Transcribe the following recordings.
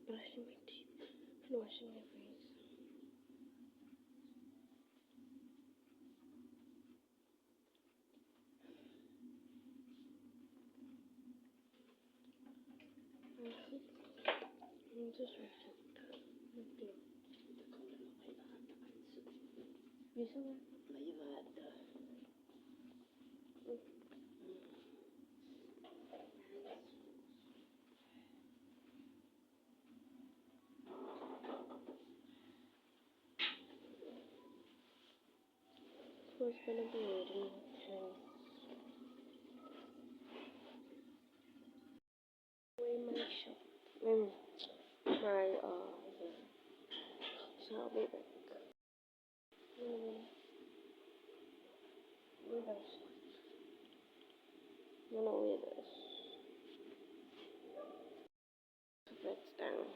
brushing my teeth and washing my face. I'm just washing. Bisa kan? Lejevärde. So it's gonna be wearing hands. Wearing my shop. My so I'll be back. Wear this. I'm gonna wear this. That's down.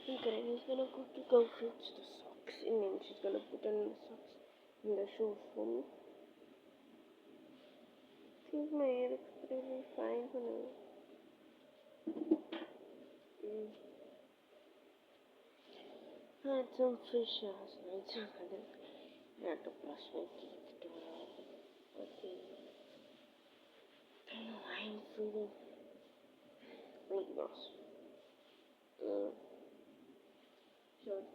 And Granny's gonna go fetch the socks and then she's gonna put on the socks and the shoes for me. I think my hair is pretty fine for now. I had some fish last night, so I had to brush my teeth tomorrow. Okay. I don't know why I'm feeling like this. Short. Short.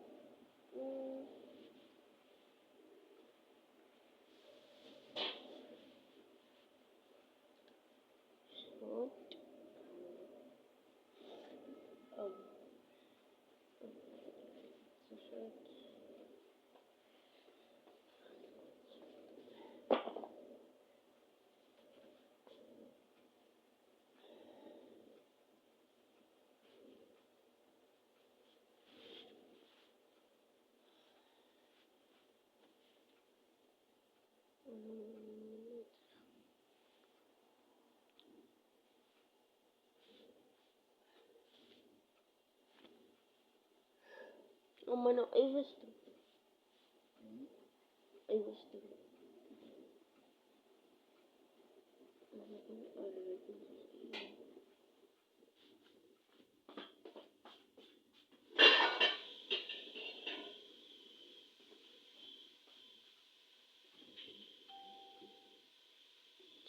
So short. Oh, mano, I was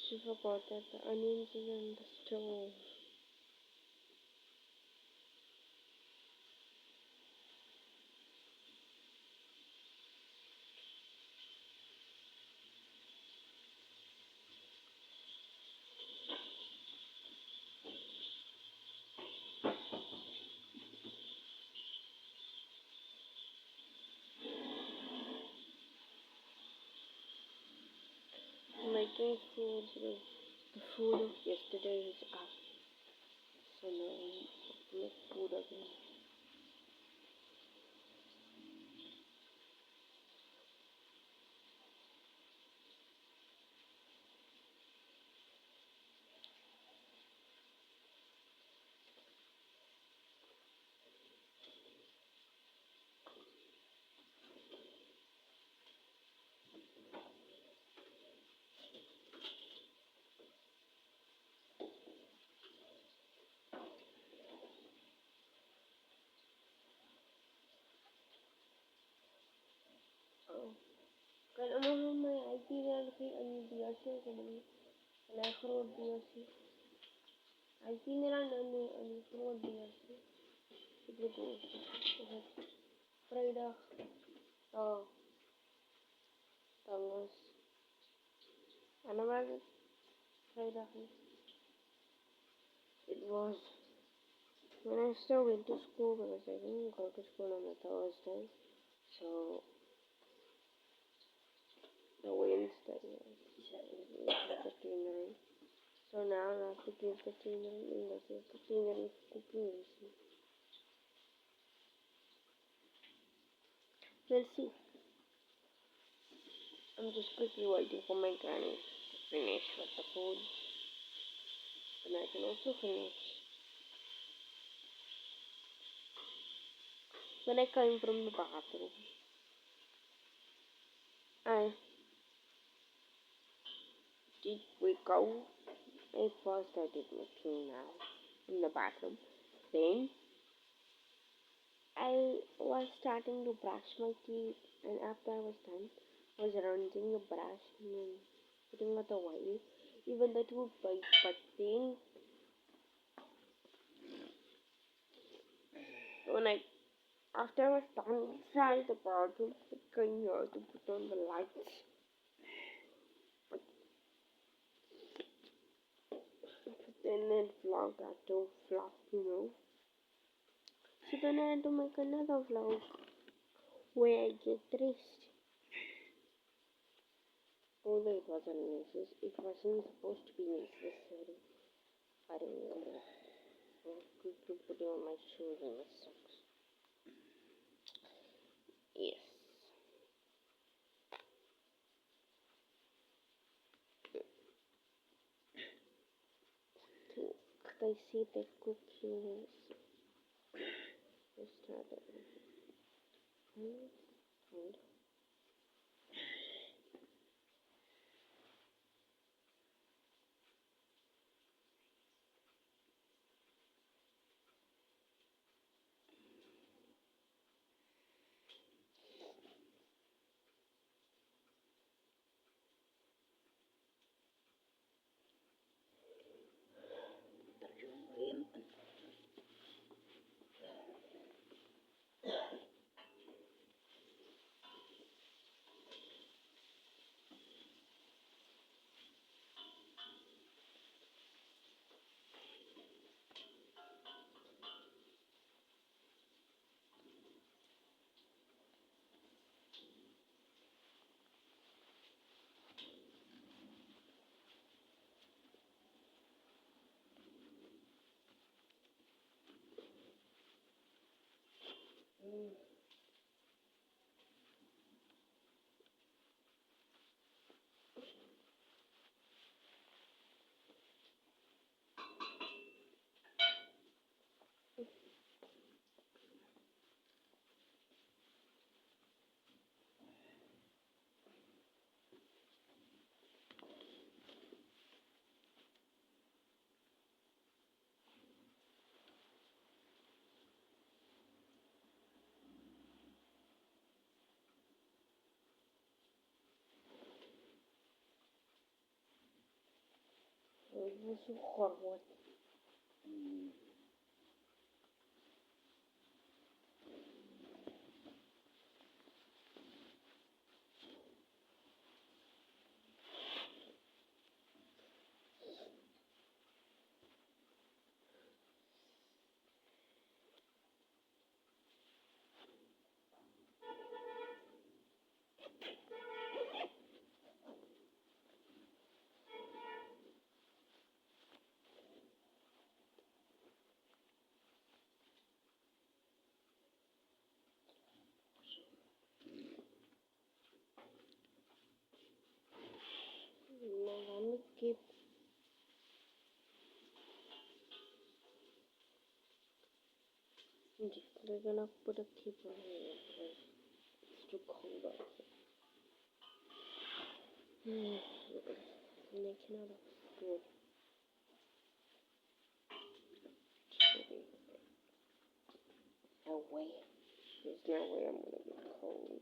She forgot that the onions is on the stove. Making food because the food of yesterday is up. So now I have to make food again. Oh. Kan ano may IT na kay ano DRC ko man. Wala ko road DRC. IT na lang ano road DRC. Ito ko. Friday. Oh. Tapos ano ba? Friday. It was when I still went to school because I didn't go to school on a Thursday. So the Wednesday the tutoring. So now I have to give the tutoring and the tutoring cooking lesson. We'll see. I'm just quickly waiting for my granny to finish with the food, and I can also finish. When I came from the bathroom, I did wake out. At first, I did my clean out in the bathroom. Then, I was starting to brush my teeth, and after I was done, I was rinsing the brush and putting out the oil, even the toothpaste. But then, when I after I was done inside the bathroom, I came here to put on the lights. But then it vlog had to flop. So then I had to make another vlog where I get dressed. Although it wasn't supposed to be necessary. But anyway, I'm quickly putting on my shoes and my socks. Yes. Could I see the cooking? Let's start it. And what's your horror? Now let me keep. We're gonna put a keep on here because it's too cold outside. And I cannot afford no way. There's no way I'm gonna get cold.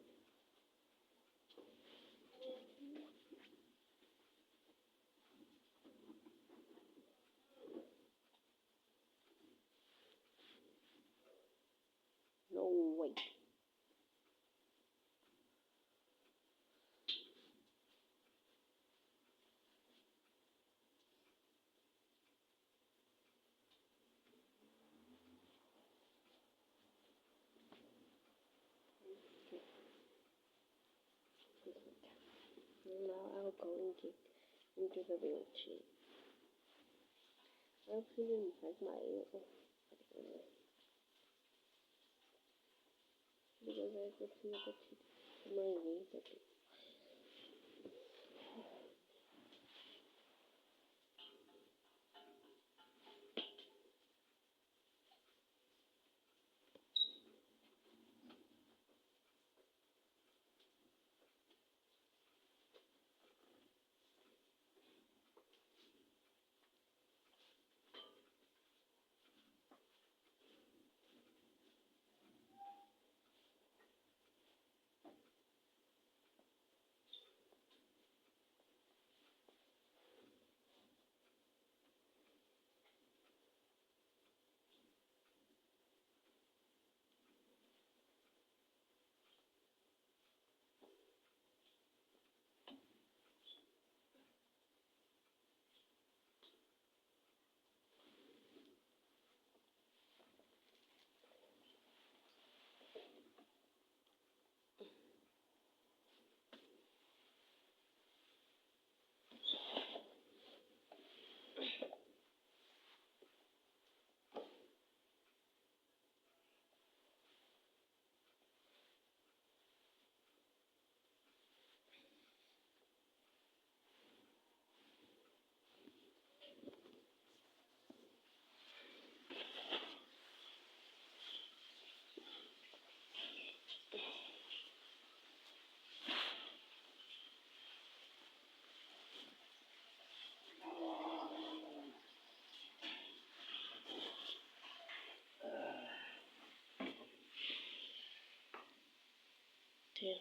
No way. Now I'll go and get into the wheelchair. I'm feeling like my ankle. Because I could feel the teeth in my knee. tienes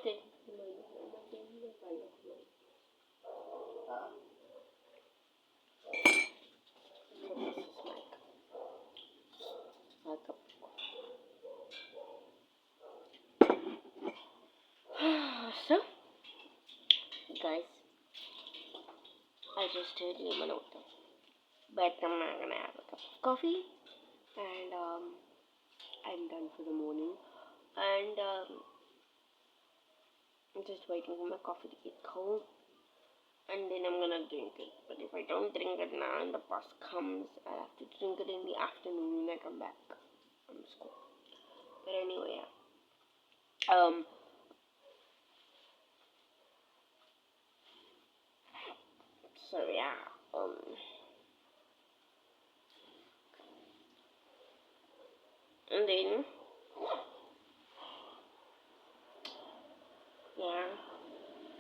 de so, guys, I just did lemon water, but I'm not gonna have a cup of coffee, and I'm done for the morning, and I'm just waiting for my coffee to get cold, and then I'm gonna drink it. But if I don't drink it now and the bus comes, I'll have to drink it in the afternoon when I come back from school. But anyway, yeah. So yeah, and then, yeah,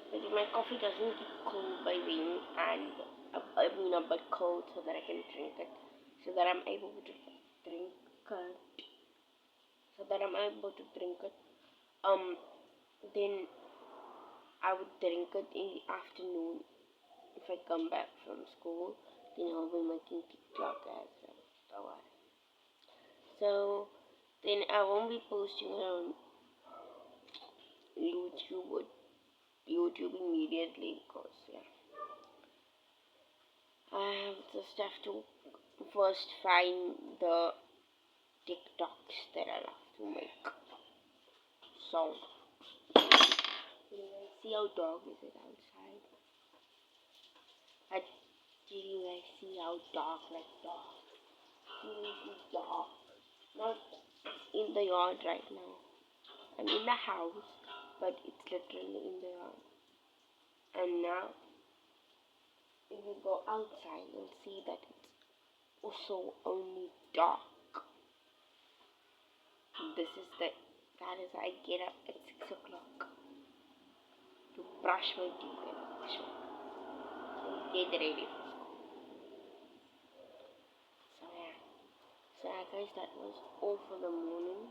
but if my coffee doesn't get cold by then, and I mean a bit cold so that I can drink it, so that I'm able to drink it, then I would drink it in the afternoon if I come back from school. Then I'll be making TikTok as well. So then I won't be posting it on YouTube immediately because yeah, I just have to first find the TikToks that I love to make. So see how dark is it outside? Did you guys see how dark, like dark? Seriously dark. Not in the yard right now. I'm in the house, but it's literally in the yard. And now, if you go outside, you'll see that it's also only dark. That is I get up at 6 o'clock to brush my teeth and get ready for school. So yeah, guys, that was all for the morning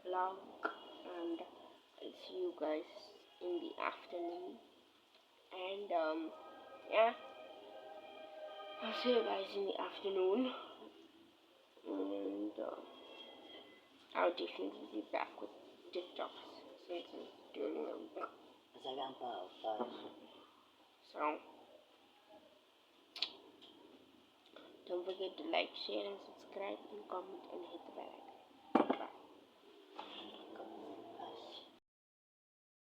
vlog, and I'll see you guys in the afternoon. And yeah, I'll see you guys in the afternoon, and I'll definitely be back with TikToks since it's during the week. So don't forget to like, share, and subscribe, and comment, and hit the bell icon.